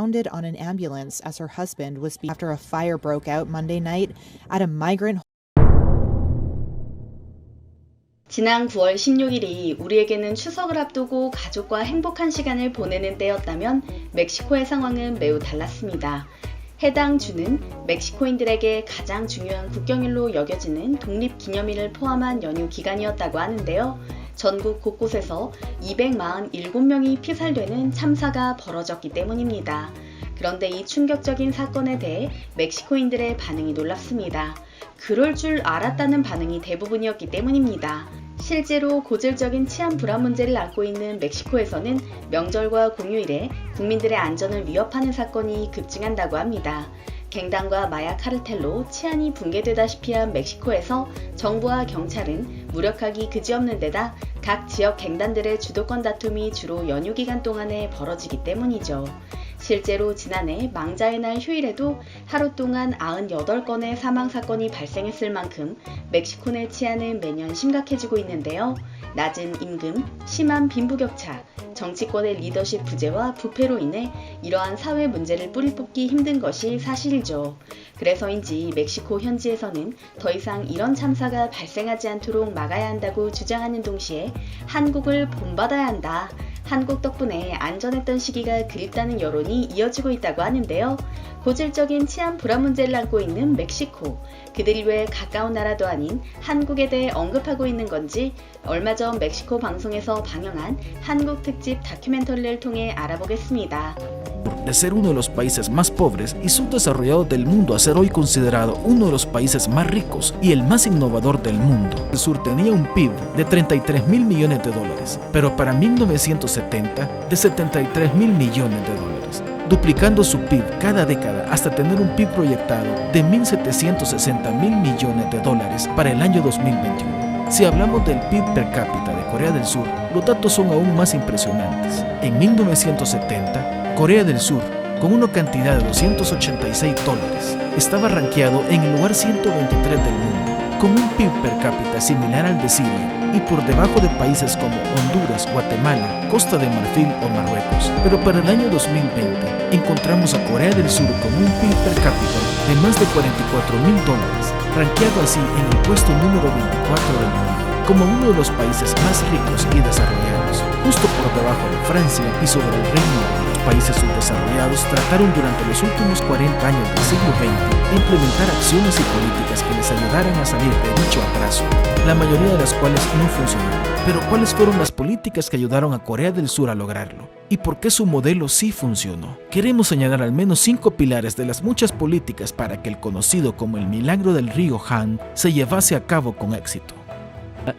pounded on an ambulance as her husband was after a fire broke out Monday night at a migrant. 지난 9월 16일이 우리에게는 추석을 앞두고 가족과 행복한 시간을 보내는 때였다면 멕시코의 상황은 매우 달랐습니다. 해당 주는 멕시코인들에게 가장 중요한 국경일로 여겨지는 독립기념일을 포함한 연휴 기간이었다고 하는데요. 전국 곳곳에서 247명이 피살되는 참사가 벌어졌기 때문입니다. 그런데 이 충격적인 사건에 대해 멕시코인들의 반응이 놀랍습니다. 그럴 줄 알았다는 반응이 대부분이었기 때문입니다. 실제로 고질적인 치안 불안 문제를 안고 있는 멕시코에서는 명절과 공휴일에 국민들의 안전을 위협하는 사건이 급증한다고 합니다. 갱단과 마약 카르텔로 치안이 붕괴되다시피 한 멕시코에서 정부와 경찰은 무력하기 그지없는 데다 각 지역 갱단들의 주도권 다툼이 주로 연휴 기간 동안에 벌어지기 때문이죠. 실제로 지난해 망자의 날 휴일에도 하루 동안 98건의 사망사건이 발생했을 만큼 멕시코 내 치안은 매년 심각해지고 있는데요. 낮은 임금, 심한 빈부격차, 정치권의 리더십 부재와 부패로 인해 이러한 사회 문제를 뿌리 뽑기 힘든 것이 사실이죠. 그래서인지 멕시코 현지에서는 더 이상 이런 참사가 발생하지 않도록 막아야 한다고 주장하는 동시에 한국을 본받아야 한다. 한국 덕분에 안전했던 시기가 그립다는 여론이 이어지고 있다고 하는데요. 고질적인 치안 불안 문제를 안고 있는 멕시코, 그들이 왜 가까운 나라도 아닌 한국에 대해 언급하고 있는 건지 얼마 전 멕시코 방송에서 방영한 한국 특집 다큐멘터리를 통해 알아보겠습니다. De ser uno de los países más pobres y subdesarrollados del mundo a ser hoy considerado uno de los países más ricos y el más innovador del mundo. El sur tenía un PIB de 33 mil millones de dólares, pero para 1970 de 73 mil millones de dólares, duplicando su PIB cada década hasta tener un PIB proyectado de 1.760 mil millones de dólares para el año 2021. Si hablamos del PIB per cápita de Corea del Sur, los datos son aún más impresionantes. En 1970, Corea del Sur, con una cantidad de 286 dólares, estaba rankeado en el lugar 123 del mundo, con un PIB per cápita similar al de Siria y por debajo de países como Honduras, Guatemala, Costa de Marfil o Marruecos. Pero para el año 2020 encontramos a Corea del Sur con un PIB per cápita de más de 44 mil dólares, rankeado así en el puesto número 24 del mundo, como uno de los países más ricos y desarrollados, justo por debajo de Francia y sobre el Reino Unido. Países subdesarrollados trataron durante los últimos 40 años del siglo XX de implementar acciones y políticas que les ayudaran a salir de dicho atraso, la mayoría de las cuales no funcionaron. Pero ¿cuáles fueron las políticas que ayudaron a Corea del Sur a lograrlo? ¿Y por qué su modelo sí funcionó? Queremos señalar al menos 5 pilares de las muchas políticas para que el conocido como el milagro del río Han se llevase a cabo con éxito.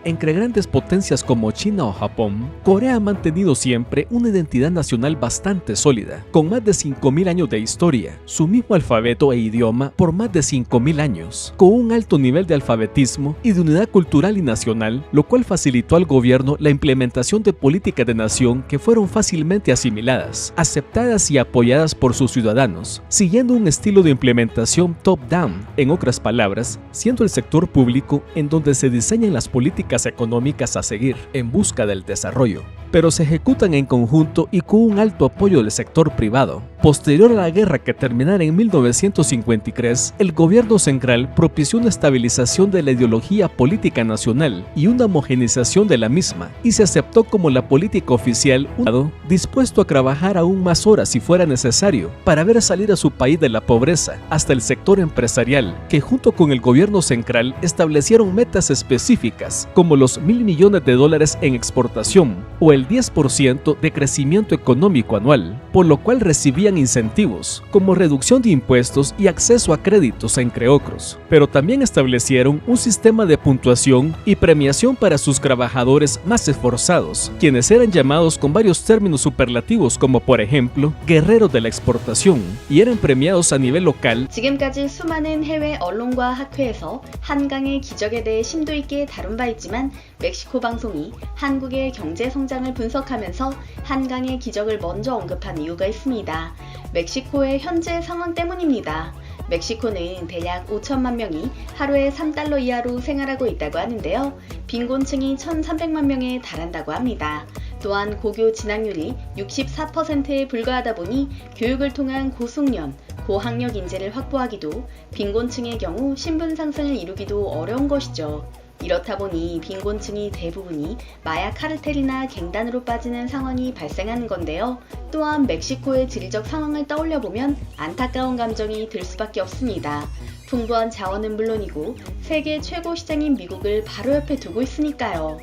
Entre grandes potencias como China o Japón, Corea ha mantenido siempre una identidad nacional bastante sólida, con más de 5.000 años de historia, su mismo alfabeto e idioma por más de 5.000 años, con un alto nivel de alfabetismo y de unidad cultural y nacional, lo cual facilitó al gobierno la implementación de políticas de nación que fueron fácilmente asimiladas, aceptadas y apoyadas por sus ciudadanos, siguiendo un estilo de implementación top-down, en otras palabras, siendo el sector público en donde se diseñan las políticas económicas a seguir en busca del desarrollo, pero se ejecutan en conjunto y con un alto apoyo del sector privado. Posterior a la guerra que terminara en 1953, el gobierno central propició una estabilización de la ideología política nacional y una homogenización de la misma, y se aceptó como la política oficial un Estado dispuesto a trabajar aún más horas si fuera necesario para ver salir a su país de la pobreza, hasta el sector empresarial, que junto con el gobierno central establecieron metas específicas como los $1.000 millones en exportación o el 10% de crecimiento económico anual, por lo cual recibían incentivos como reducción de impuestos y acceso a créditos, entre otros. Pero también establecieron un sistema de puntuación y premiación para sus trabajadores más esforzados, quienes eran llamados con varios términos superlativos como por ejemplo guerreros de la exportación, y eran premiados a nivel local. 지금까지 수많은 해외 언론과 학회에서 한강의 기적에 대해 심도 있게 다룬 바 있지만 멕시코 방송이 한국의 경제 성장을 분석하면서 한강의 기적을 먼저 언급한 이유가 있습니다. 멕시코의 현재 상황 때문입니다. 멕시코는 대략 5천만 명이 하루에 3달러 이하로 생활하고 있다고 하는데요. 빈곤층이 1,300만 명에 달한다고 합니다. 또한 고교 진학률이 64%에 불과하다 보니 교육을 통한 고숙련, 고학력 인재를 확보하기도 빈곤층의 경우 신분 상승을 이루기도 어려운 것이죠. 이렇다 보니 빈곤층이 대부분이 마약 카르텔이나 갱단으로 빠지는 상황이 발생하는 건데요. 또한 멕시코의 지리적 상황을 떠올려보면 안타까운 감정이 들 수밖에 없습니다. 풍부한 자원은 물론이고 세계 최고 시장인 미국을 바로 옆에 두고 있으니까요.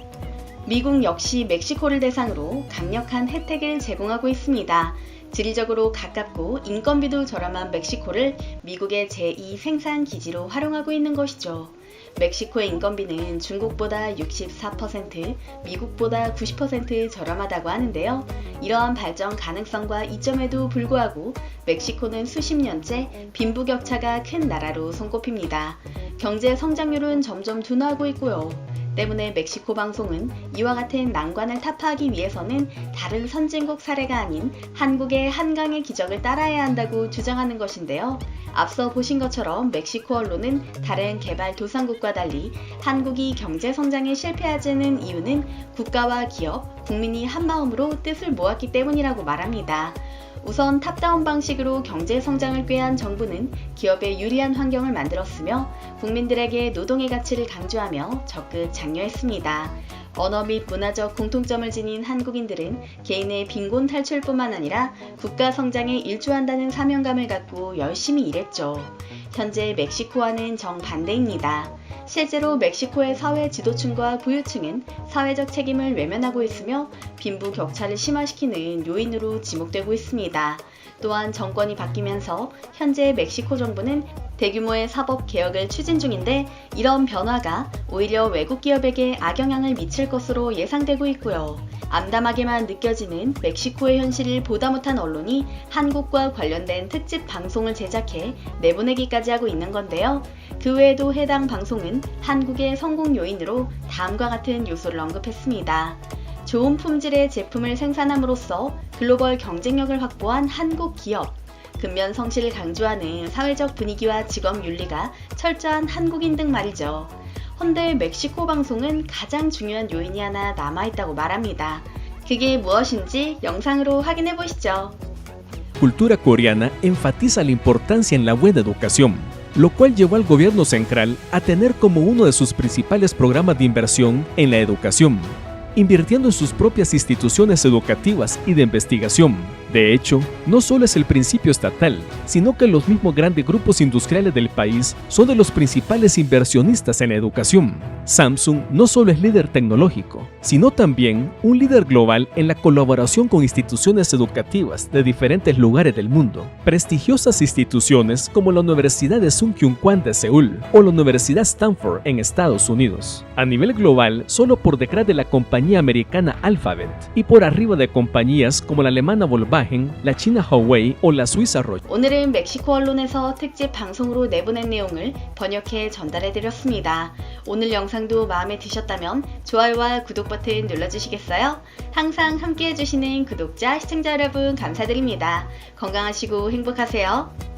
미국 역시 멕시코를 대상으로 강력한 혜택을 제공하고 있습니다. 지리적으로 가깝고 인건비도 저렴한 멕시코를 미국의 제2 생산 기지로 활용하고 있는 것이죠. 멕시코의 인건비는 중국보다 64%, 미국보다 90% 저렴하다고 하는데요. 이러한 발전 가능성과 이점에도 불구하고 멕시코는 수십 년째 빈부격차가 큰 나라로 손꼽힙니다. 경제 성장률은 점점 둔화하고 있고요. 때문에 멕시코 방송은 이와 같은 난관을 타파하기 위해서는 다른 선진국 사례가 아닌 한국의 한강의 기적을 따라야 한다고 주장하는 것인데요. 앞서 보신 것처럼 멕시코 언론은 다른 개발도상국과 달리 한국이 경제 성장에 실패하지는 이유는 국가와 기업, 국민이 한마음으로 뜻을 모았기 때문이라고 말합니다. 우선 탑다운 방식으로 경제 성장을 꾀한 정부는 기업에 유리한 환경을 만들었으며 국민들에게 노동의 가치를 강조하며 적극 장려했습니다. 언어 및 문화적 공통점을 지닌 한국인들은 개인의 빈곤 탈출뿐만 아니라 국가 성장에 일조한다는 사명감을 갖고 열심히 일했죠. 현재 멕시코와는 정반대입니다. 실제로 멕시코의 사회 지도층과 부유층은 사회적 책임을 외면하고 있으며 빈부 격차를 심화시키는 요인으로 지목되고 있습니다. 또한 정권이 바뀌면서 현재 멕시코 정부는 대규모의 사법 개혁을 추진 중인데 이런 변화가 오히려 외국 기업에게 악영향을 미칠 것으로 예상되고 있고요. 암담하게만 느껴지는 멕시코의 현실을 보다 못한 언론이 한국과 관련된 특집 방송을 제작해 내보내기까지 하고 있는 건데요. 그 외에도 해당 방송은 한국의 성공 요인으로 다음과 같은 요소를 언급했습니다. 좋은 품질의 제품을 생산함으로써 글로벌 경쟁력을 확보한 한국 기업, 근면 성실을 강조하는 사회적 분위기와 직업 윤리가 철저한 한국인 등 말이죠. 헌데 멕시코 방송은 가장 중요한 요인이 하나 남아있다고 말합니다. 그게 무엇인지 영상으로 확인해 보시죠. Cultura coreana enfatiza la importancia en la buena educación, lo cual llevó al gobierno central a tener como uno de sus principales programas de inversión en la educación, invirtiendo en sus propias instituciones educativas y de investigación. De hecho, no solo es el principio estatal, sino que los mismos grandes grupos industriales del país son de los principales inversionistas en la educación. Samsung no solo es líder tecnológico, sino también un líder global en la colaboración con instituciones educativas de diferentes lugares del mundo. Prestigiosas instituciones como la Universidad de Sungkyunkwan de Seúl o la Universidad Stanford en Estados Unidos. A nivel global, solo por detrás de la compañía americana Alphabet y por arriba de compañías como la alemana Volkswagen, la china Huawei o la suiza Roche. 오늘은 멕시코 언론에서 특집 방송으로 내보낸 내용을 번역해 전달해드렸습니다. 오늘 영상도 마음에 드셨다면 좋아요와 구독 버튼 눌러주시겠어요? 항상 함께해주시는 구독자, 시청자 여러분 감사드립니다. 건강하시고 행복하세요.